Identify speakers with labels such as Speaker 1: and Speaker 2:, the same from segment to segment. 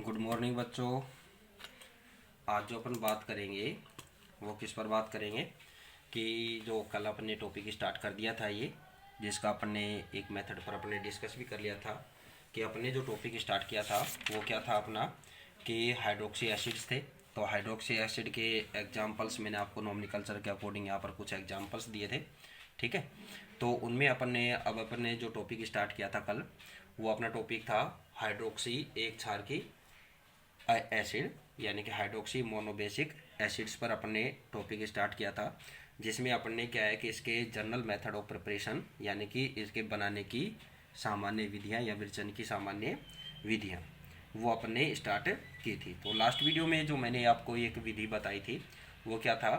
Speaker 1: Good morning बच्चों। आज जो अपन बात करेंगे वो किस पर बात करेंगे कि जो कल अपन ने टॉपिक स्टार्ट कर दिया था ये, जिसका अपन ने एक मेथड पर अपने डिस्कस भी कर लिया था कि अपन ने जो टॉपिक स्टार्ट किया था वो क्या था अपना कि हाइड्रोक्सी एसिड्स थे। तो हाइड्रोक्सी एसिड के एग्जांपल्स मैंने आपको नॉमेनक्लेचर के अकॉर्डिंग यहाँ पर कुछ एग्जांपल्स दिए थे, ठीक है। तो उनमें अपन ने जो टॉपिक स्टार्ट किया था कल, वो अपना टॉपिक था हाइड्रोक्सी एक क्षार की एसिड यानी कि हाइड्रोक्सी मोनोबेसिक एसिड्स पर अपन ने टॉपिक स्टार्ट किया था, जिसमें अपन ने क्या है कि इसके जनरल मेथड ऑफ प्रिपरेशन यानी कि इसके बनाने की सामान्य विधियां या विरचन की सामान्य विधियां वो अपन ने स्टार्ट की थी। तो लास्ट वीडियो में जो मैंने आपको एक विधि बताई थी वो क्या था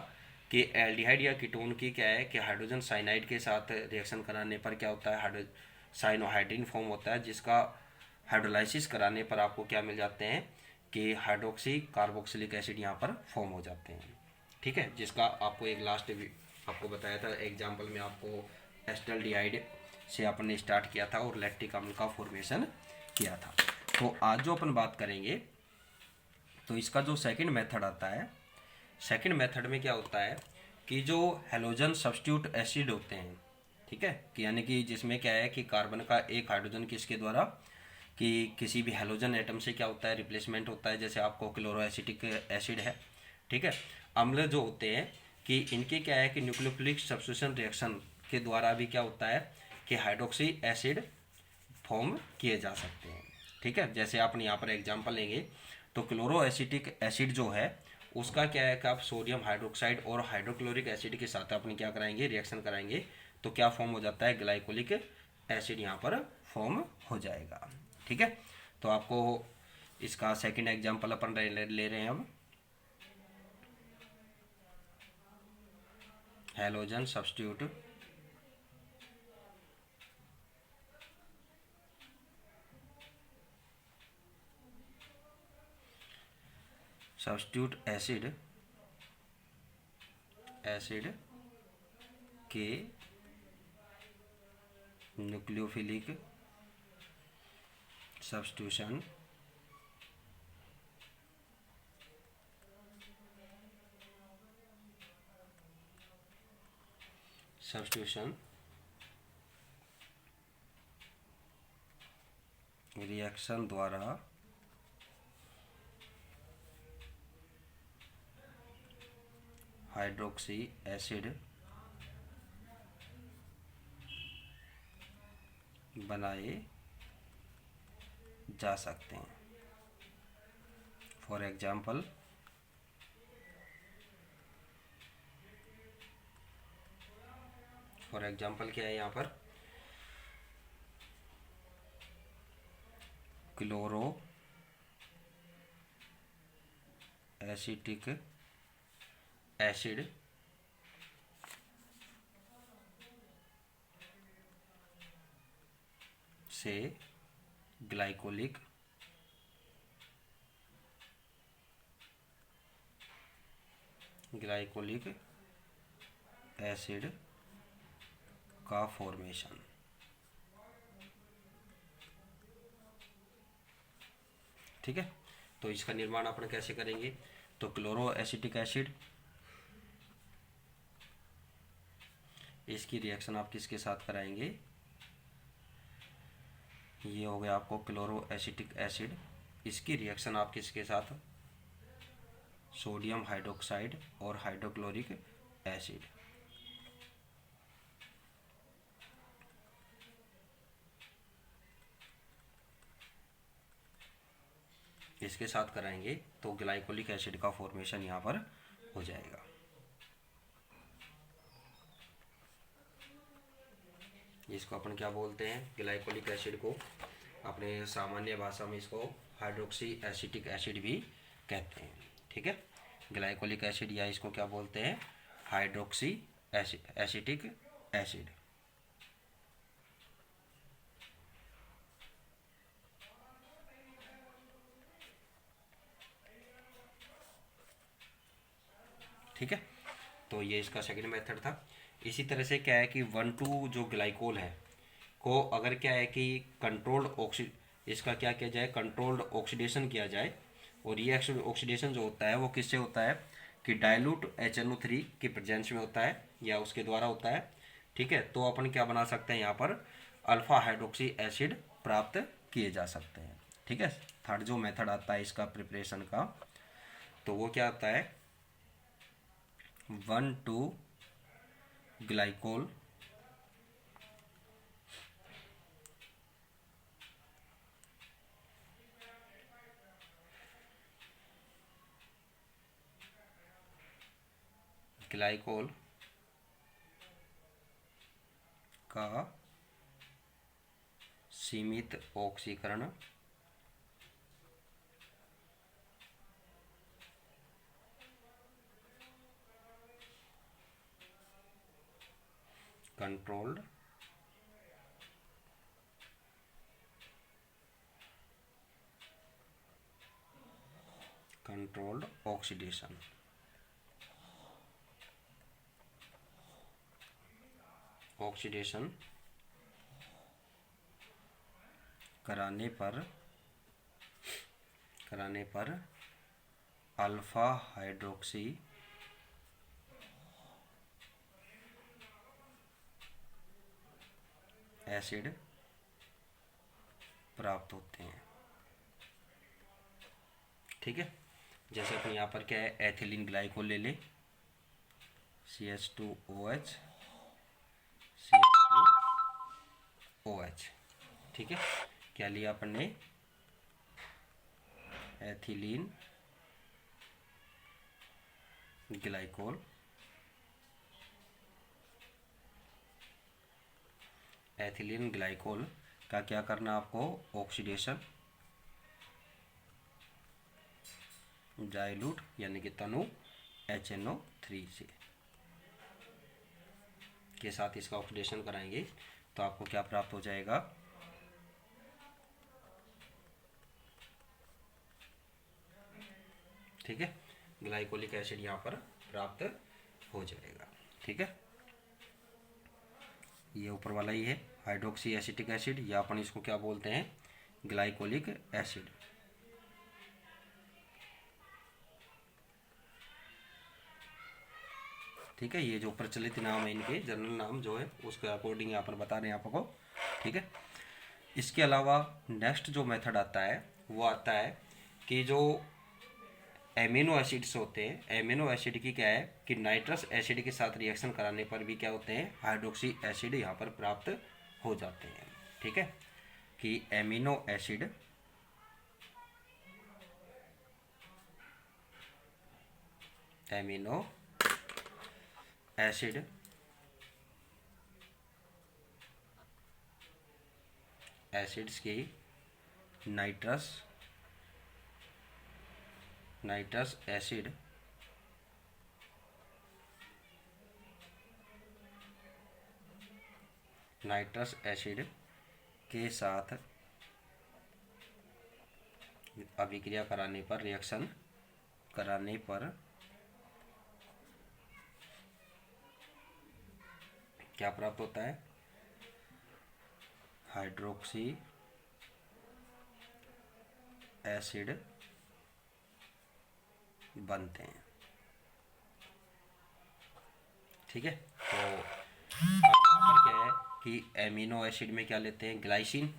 Speaker 1: कि एल्डिहाइड या कीटोन की क्या है कि हाइड्रोजन साइनाइड के साथ रिएक्शन कराने पर क्या होता है, साइनोहाइड्रिन फॉर्म होता है, जिसका हाइड्रोलाइसिस कराने पर आपको क्या मिल जाते हैं कि हाइड्रोक्सी कार्बोक्सिलिक एसिड यहाँ पर फॉर्म हो जाते हैं, ठीक है। जिसका आपको एक लास्ट आपको बताया था एग्जाम्पल में, आपको एस्टल्डिहाइड से अपन ने स्टार्ट किया था और लैक्टिक अम्ल का फॉर्मेशन किया था। तो आज जो अपन बात करेंगे तो इसका जो सेकंड मेथड आता है, सेकंड मेथड में क्या होता है कि जो हेलोजन सब्स्टिट्यूट एसिड होते हैं, ठीक है, कि यानी कि जिसमें क्या है कि कार्बन का एक हाइड्रोजन किसके द्वारा कि किसी भी हेलोजन एटम से क्या होता है रिप्लेसमेंट होता है, जैसे आपको क्लोरोएसिटिक एसिड है, ठीक है। अम्ल जो होते हैं कि इनके क्या है कि न्यूक्लियोफिलिक सब्स्टिट्यूशन रिएक्शन के द्वारा भी क्या होता है कि हाइड्रोक्सी एसिड फॉर्म किए जा सकते हैं, ठीक है। जैसे आप यहाँ पर एग्जांपल लेंगे तो क्लोरोएसिटिक एसिड जो है उसका क्या है कि आप सोडियम हाइड्रोक्साइड और हाइड्रोक्लोरिक एसिड के साथ अपने क्या कराएंगे रिएक्शन कराएंगे तो क्या फॉर्म हो जाता है, ग्लाइकोलिक एसिड यहाँ पर फॉर्म हो जाएगा, ठीक है। तो आपको इसका सेकंड एग्जांपल अपन ले रहे हैं अब हेलोजन सब्स्टिट्यूट एसिड के न्यूक्लियोफिलिक सब्स्टिट्यूशन रिएक्शन द्वारा हाइड्रोक्सी एसिड बनाए जा सकते हैं। फॉर एग्जाम्पल क्या है यहाँ पर क्लोरो एसिटिक एसिड से ग्लाइकोलिक एसिड का फॉर्मेशन, ठीक है। तो इसका निर्माण अपन कैसे करेंगे, तो क्लोरो एसिटिक एसिड, इसकी रिएक्शन आप किसके साथ कराएंगे, ये हो गया आपको क्लोरो एसिटिक एसिड, इसकी रिएक्शन आप किसके साथ, सोडियम हाइड्रोक्साइड और हाइड्रोक्लोरिक एसिड, इसके साथ कराएंगे तो ग्लाइकोलिक एसिड का फॉर्मेशन यहाँ पर हो जाएगा। इसको अपन क्या बोलते हैं, ग्लाइकोलिक एसिड को अपने सामान्य भाषा में इसको हाइड्रोक्सी एसिटिक एसिड भी कहते हैं, ठीक है। ग्लाइकोलिक एसिड या इसको क्या बोलते हैं, हाइड्रोक्सी एसिटिक एसिड, ठीक है। तो ये इसका सेकंड मेथड था। इसी तरह से क्या है कि 1,2 जो ग्लाइकोल है को अगर क्या है कि कंट्रोल्ड इसका क्या किया जाए, कंट्रोल्ड ऑक्सीडेशन किया जाए। और ये ऑक्सीडेशन जो होता है वो किससे होता है कि डाइल्यूट HNO3 की प्रेजेंस में होता है या उसके द्वारा होता है। ठीक है, तो अपन क्या बना सकते हैं यहाँ पर, अल्फा हाइड्रोक्सी एसिड प्राप्त किए जा सकते हैं। ठीक है, थर्ड जो मेथड आता है इसका प्रिपरेशन का, तो वो क्या आता है, 1,2 ग्लाइकोल ग्लाइकोल का सीमित ऑक्सीकरण कंट्रोल्ड ऑक्सीडेशन कराने पर अल्फा हाइड्रोक्सी एसिड प्राप्त होते हैं। ठीक है, जैसे अपन यहाँ पर क्या है, एथिलीन ग्लाइकोल ले लें, CH2OH CH2OH। ठीक है, क्या लिया अपन ने, एथिलीन ग्लाइकोल, एथिलीन ग्लाइकोल का क्या करना आपको, ऑक्सीडेशन डाइल्यूट यानी कि तनु HNO3 से के साथ इसका ऑक्सीडेशन कराएंगे तो आपको क्या प्राप्त हो जाएगा, ठीक है, ग्लाइकोलिक एसिड यहाँ पर प्राप्त हो जाएगा। ठीक है, ये ऊपर वाला ही है हाइड्रोक्सी एसिटिक एसिड, या अपन इसको क्या बोलते हैं, ग्लाइकोलिक एसिड। ठीक है, ये जो प्रचलित नाम है इनके, जनरल नाम जो है उसके अकॉर्डिंग यहाँ पर बता रहे हैं आपको। ठीक है, इसके अलावा नेक्स्ट जो मेथड आता है वो आता है कि जो एमिनो एसिड्स होते हैं, एमिनो एसिड की क्या है कि नाइट्रस एसिड के साथ रिएक्शन कराने पर भी क्या होते हैं, हाइड्रोक्सी एसिड यहाँ पर प्राप्त हो जाते हैं। ठीक है, कि एमिनो एसिड एसिड्स की नाइट्रस एसिड के साथ अभिक्रिया कराने पर, रिएक्शन कराने पर क्या प्राप्त होता है, हाइड्रोक्सी एसिड बनते हैं। ठीक है, तो अब यहाँ पर क्या है कि एमिनो एसिड में क्या लेते हैं, ग्लाइसिन,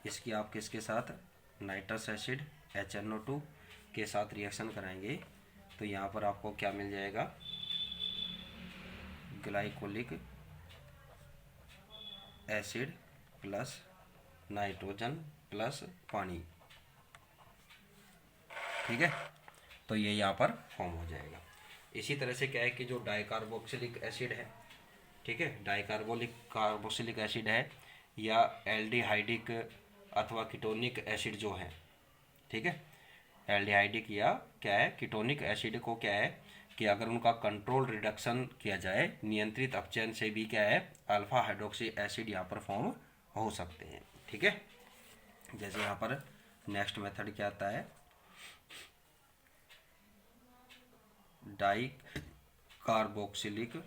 Speaker 1: इसकी आप किसके साथ, नाइट्रस एसिड HNO2 के साथ रिएक्शन कराएंगे तो यहाँ पर आपको क्या मिल जाएगा, glycolic acid plus nitrogen plus पानी। ठीक है, तो ये यहाँ पर फॉर्म हो जाएगा। इसी तरह से क्या है कि जो डाइकार्बोक्सिलिक एसिड है, ठीक है, कार्बोक्सिलिक एसिड है या एल्डिहाइडिक अथवा कीटोनिक एसिड जो है, ठीक है, एल्डिहाइडिक या क्या है कीटोनिक एसिड को क्या है कि अगर उनका कंट्रोल रिडक्शन किया जाए, नियंत्रित अपचयन से भी क्या है, अल्फा हाइड्रोक्सी एसिड यहाँ पर फॉर्म हो सकते हैं। ठीक है, जैसे यहाँ पर नेक्स्ट मेथड क्या आता है, di carboxylic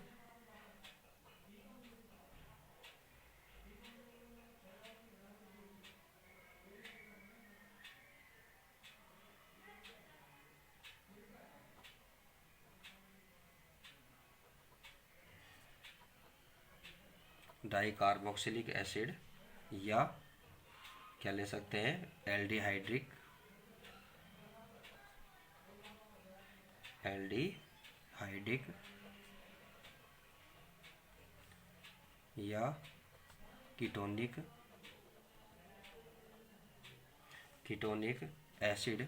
Speaker 1: di carboxylic acid, या क्या ले सकते हैं, एल्डिहाइड्रिक या कीटोनिक एसिड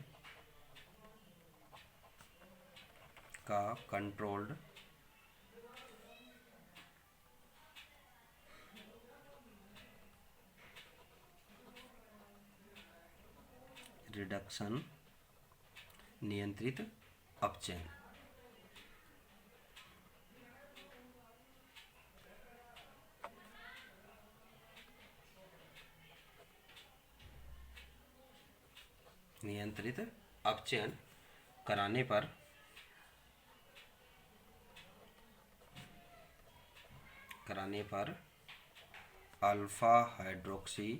Speaker 1: का कंट्रोल्ड रिडक्शन, नियंत्रित अपचयन। नियंत्रित अपचयन कराने पर अल्फा हाइड्रोक्सी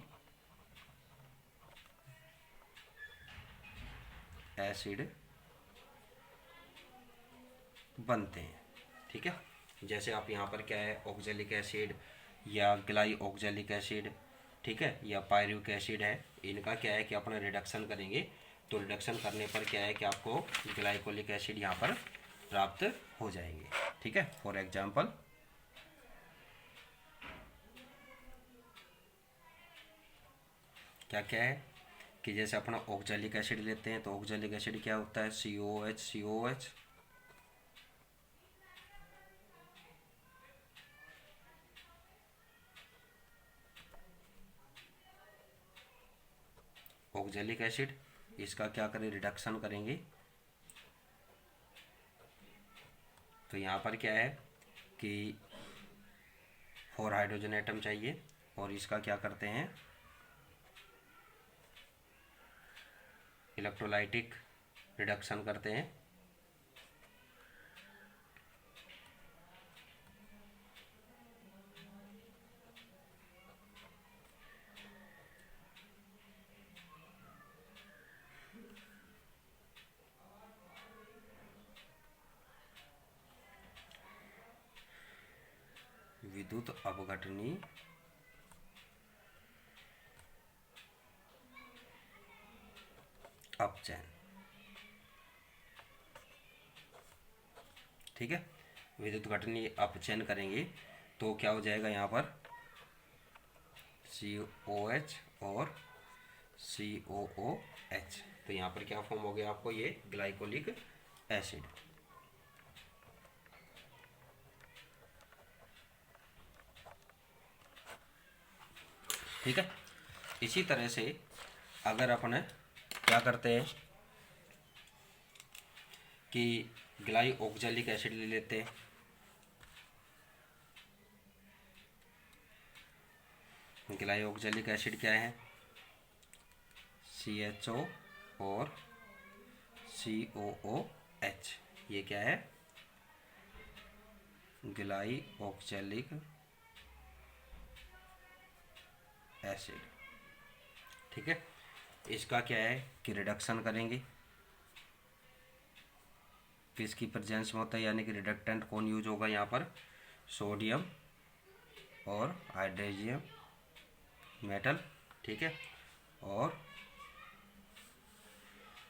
Speaker 1: एसिड बनते हैं। ठीक है, जैसे आप यहाँ पर क्या है, ऑक्जेलिक एसिड या ग्लाई ऑक्जेलिक एसिड, ठीक है, या पायरुविक एसिड है, इनका क्या है कि अपना रिडक्शन करेंगे, तो रिडक्शन करने पर क्या है कि आपको ग्लाइकोलिक एसिड यहाँ पर प्राप्त हो जाएंगे। ठीक है, फॉर एग्जाम्पल क्या क्या है कि जैसे अपना ऑक्जेलिक एसिड लेते हैं, तो ऑक्जेलिक एसिड क्या होता है, COH। ऑक्जेलिक एसिड, इसका क्या करें, रिडक्शन करेंगे, तो यहाँ पर क्या है कि 4 हाइड्रोजन एटम चाहिए, और इसका क्या करते हैं, इलेक्ट्रोलाइटिक रिडक्शन करते हैं। विद्युत अपघटनी अपचयन। ठीक है, विद्युत घटनी अपचयन करेंगे तो क्या हो जाएगा, यहाँ पर COH और COOH, तो यहाँ पर क्या फॉर्म हो गया आपको, ये ग्लाइकोलिक एसिड। ठीक है, इसी तरह से अगर अपन क्या करते हैं कि ग्लाई ऑक्जेलिक एसिड ले लेते हैं, ग्लाई ऑक्जेलिक एसिड क्या है, CHO और COOH, ये क्या है, ग्लाई ऑक्जेलिक एसिड। ठीक है, इसका क्या है कि रिडक्शन करेंगे, किसकी प्रेजेंस में होता है, यानी कि रिडक्टेंट कौन यूज होगा यहाँ पर, सोडियम और हाइड्रोजियम मेटल। ठीक है, और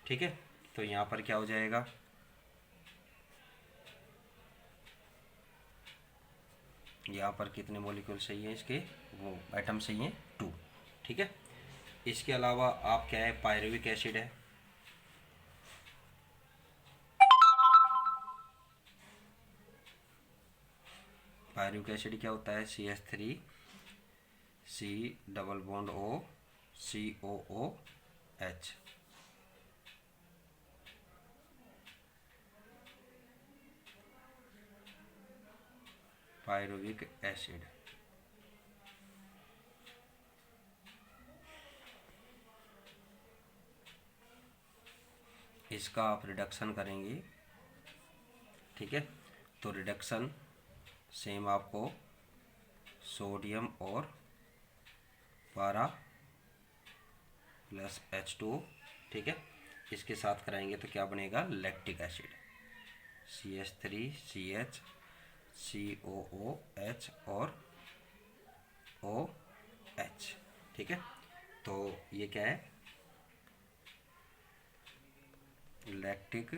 Speaker 1: ठीक है, तो यहाँ पर क्या हो जाएगा, यहाँ पर कितने मॉलिक्यूल चाहिए इसके, वो एटम चाहिए 2। ठीक है, इसके अलावा आप क्या है, पायरुविक एसिड है, पायरुविक एसिड क्या होता है, CH3 C double bond O COOH। Pyruvic acid. इसका आप रिडक्शन करेंगे, ठीक है। तो रिडक्शन सेम आपको सोडियम और पारा प्लस H2O, ठीक है, इसके साथ कराएंगे तो क्या बनेगा, लैक्टिक एसिड, CH3CH COOH और OH, ठीक है। तो ये क्या है, लैक्टिक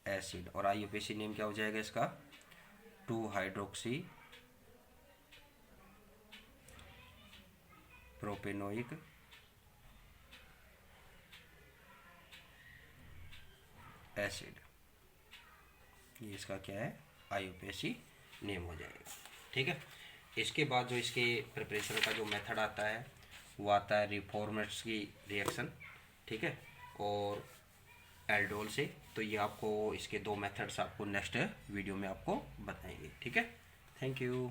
Speaker 1: एसिड। और IUPAC नेम क्या हो जाएगा इसका, 2-हाइड्रोक्सी प्रोपेनोइक एसिड, ये इसका क्या है, IUPAC नेम हो जाएगा, ठीक है। इसके बाद जो इसके प्रिपरेशन का जो मेथड आता है वो आता है रिफॉर्मेट्स की रिएक्शन, ठीक है, और एल्डोल से। तो ये आपको इसके 2 मेथड्स आपको नेक्स्ट वीडियो में आपको बताएंगे, ठीक है। Thank you.